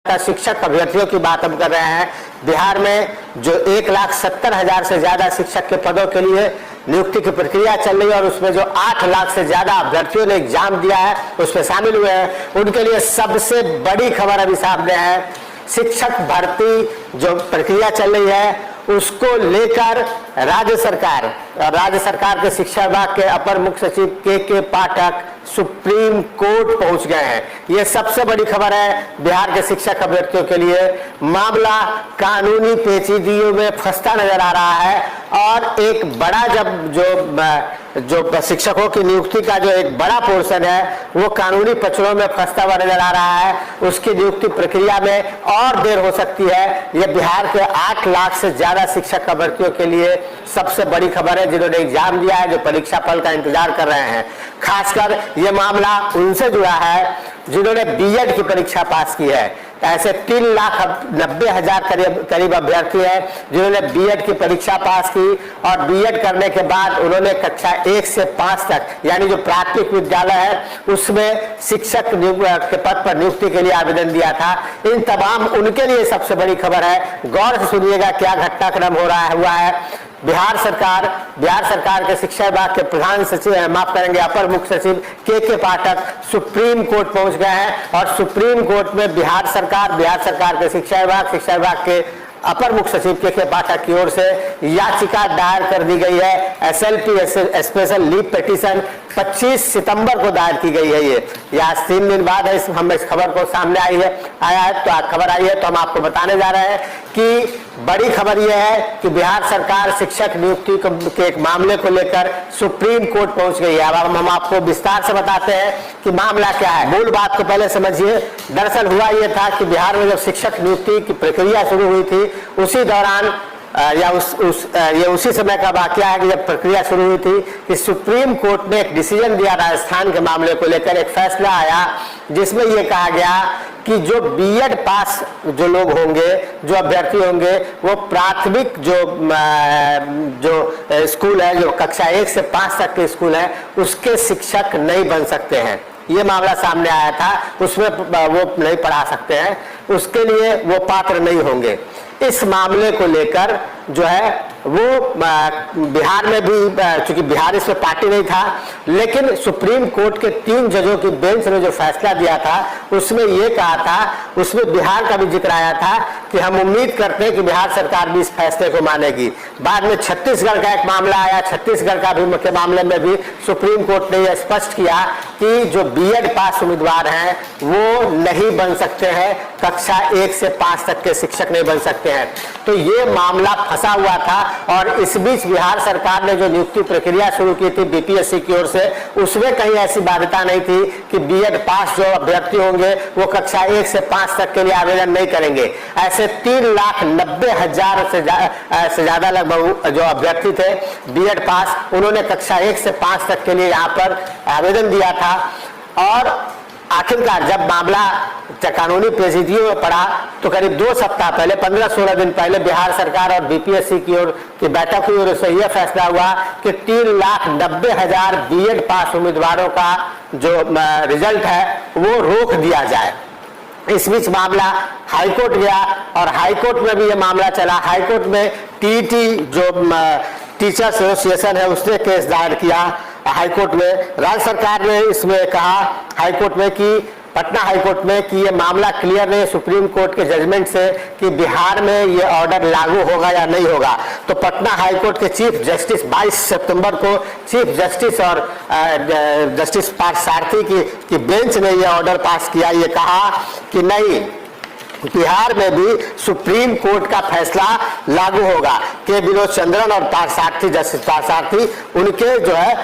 शिक्षक अभ्यर्थियों की बात हम कर रहे हैं। बिहार में जो 1,70,000 से ज्यादा शिक्षक के पदों के लिए नियुक्ति की प्रक्रिया चल रही है और उसमें जो 8 लाख से ज्यादा अभ्यर्थियों ने एग्जाम दिया है उसमें शामिल हुए हैं, उनके लिए सबसे बड़ी खबर अभी सामने है। शिक्षक भर्ती जो प्रक्रिया चल रही है उसको लेकर राज्य सरकार के शिक्षा विभाग के अपर मुख्य सचिव के पाठक सुप्रीम कोर्ट पहुंच गए हैं। यह सबसे बड़ी खबर है बिहार के शिक्षक अभ्यर्थियों के लिए। मामला कानूनी पेचीदगियों में फंसता नजर आ रहा है और एक बड़ा जो शिक्षकों की नियुक्ति का जो एक बड़ा पोर्शन है वो कानूनी पचड़ों में फंसता हुआ नजर आ रहा है। उसकी नियुक्ति प्रक्रिया में और देर हो सकती है। यह बिहार के 8 लाख से ज्यादा शिक्षक अभ्यर्थियों के लिए सबसे बड़ी खबर है जिन्होंने एग्जाम दिया है, जो परीक्षा फल का इंतजार कर रहे हैं। खासकर यह मामला उनसे जुड़ा है जिन्होंने बीएड की परीक्षा पास की है। ऐसे 3,90,000 करीब अभ्यर्थी हैं जिन्होंने बीएड की परीक्षा पास की और बीएड करने के बाद उन्होंने कक्षा 1 से 5 तक यानी जो प्राथमिक विद्यालय है उसमें शिक्षक के पद पर नियुक्ति के लिए आवेदन दिया था। इन तमाम उनके लिए सबसे बड़ी खबर है। गौर से सुनिएगा क्या घटनाक्रम हुआ है। बिहार सरकार के शिक्षा विभाग के प्रधान सचिव अपर मुख्य सचिव के पाठक सुप्रीम कोर्ट पहुंच गए हैं और सुप्रीम कोर्ट में बिहार सरकार के शिक्षा विभाग के अपर मुख्य सचिव के पाठक की ओर से याचिका दायर कर दी गई है। एसएलपी स्पेशल लीव पिटीशन 25 सितंबर को दायर की गई है। ये आज 3 दिन बाद है हम इस खबर को सामने खबर आई है तो हम आपको बताने जा रहे हैं कि बड़ी खबर यह है कि बिहार सरकार शिक्षक नियुक्ति के एक मामले को लेकर सुप्रीम कोर्ट पहुंच गई है। अब हम आपको विस्तार से बताते हैं कि मामला क्या है। मूल बात को पहले समझिए। दरअसल हुआ यह था कि बिहार में जब शिक्षक नियुक्ति की प्रक्रिया शुरू हुई थी उसी दौरान ये उसी समय का वाकया है कि जब प्रक्रिया शुरू हुई थी कि सुप्रीम कोर्ट ने एक डिसीजन दिया राजस्थान के मामले को लेकर। एक फैसला आया जिसमें यह कहा गया कि जो बीएड पास जो लोग होंगे, जो अभ्यर्थी होंगे, वो प्राथमिक जो स्कूल है, जो कक्षा 1 से 5 तक के स्कूल है, उसके शिक्षक नहीं बन सकते हैं। ये मामला सामने आया था। उसमें वो नहीं पढ़ा सकते हैं, उसके लिए वो पात्र नहीं होंगे। इस मामले को लेकर जो है वो बिहार में भी, चूंकि बिहार इसमें पार्टी नहीं था, लेकिन सुप्रीम कोर्ट के 3 जजों की बेंच ने जो फैसला दिया था उसमें ये कहा था, उसमें बिहार का भी जिक्र आया था कि हम उम्मीद करते हैं कि बिहार सरकार भी इस फैसले को मानेगी। बाद में छत्तीसगढ़ का एक मामला आया। छत्तीसगढ़ का भी के मामले में भी सुप्रीम कोर्ट ने यह स्पष्ट किया कि जो बीएड पास उम्मीदवार हैं वो नहीं बन सकते हैं, कक्षा 1 से 5 तक के शिक्षक नहीं बन सकते हैं। तो ये मामला फंसा हुआ था और इस बीच बिहार सरकार ने जो नियुक्ति प्रक्रिया शुरू की थी बीपीएससी की ओर से, उसमें कहीं ऐसी बाध्यता नहीं थी कि बीएड पास जो अभ्यर्थी होंगे वो कक्षा 1 से 5 तक के लिए आवेदन नहीं करेंगे। ऐसे 3,90,000 से ज्यादा लगभग जो अभ्यर्थी थे बीएड पास, उन्होंने कक्षा 1 से 5 तक के लिए यहाँ पर आवेदन दिया था। और आखिरकार जब मामला कानूनी पेचीदगियों में पड़ा तो करीब 2 सप्ताह पहले, 15-16 दिन पहले बिहार सरकार और बीपीएससी की ओर की बैठक हुई और उससे यह फैसला हुआ कि 3,90,000 बीएड पास उम्मीदवारों का जो रिजल्ट है वो रोक दिया जाए। इस बीच मामला हाईकोर्ट गया और हाईकोर्ट में भी यह मामला चला। हाईकोर्ट में टीटी जो टीचर्स एसोसिएशन है उसने केस दायर किया हाईकोर्ट में। राज्य सरकार ने इसमें कहा हाईकोर्ट में कि पटना हाईकोर्ट में कि ये मामला क्लियर नहीं सुप्रीम कोर्ट के जजमेंट से कि बिहार में ये ऑर्डर लागू होगा या नहीं होगा। तो पटना हाईकोर्ट के चीफ जस्टिस 22 सितंबर को चीफ जस्टिस और जस्टिस पार्थसारथी की बेंच ने ये ऑर्डर पास किया। ये कहा कि नहीं, बिहार में भी सुप्रीम कोर्ट का फैसला लागू होगा। के विनोद चंद्रन और जस्टिस पार्थसारथी उनके जो है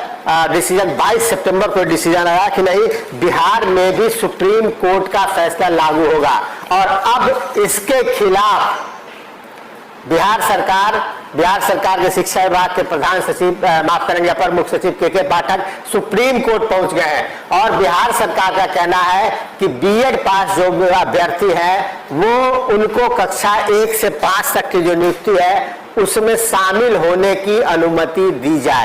डिसीजन 22 सितंबर को डिसीजन आया कि नहीं, बिहार में भी सुप्रीम कोर्ट का फैसला लागू होगा। और अब इसके खिलाफ बिहार सरकार के शिक्षा विभाग के प्रधान सचिव अपर मुख्य सचिव के पाठक सुप्रीम कोर्ट पहुंच गए हैं और बिहार सरकार का कहना है कि बीएड पास जो अभ्यर्थी है वो उनको कक्षा 1 से 5 तक की जो नियुक्ति है उसमें शामिल होने की अनुमति दी जाए।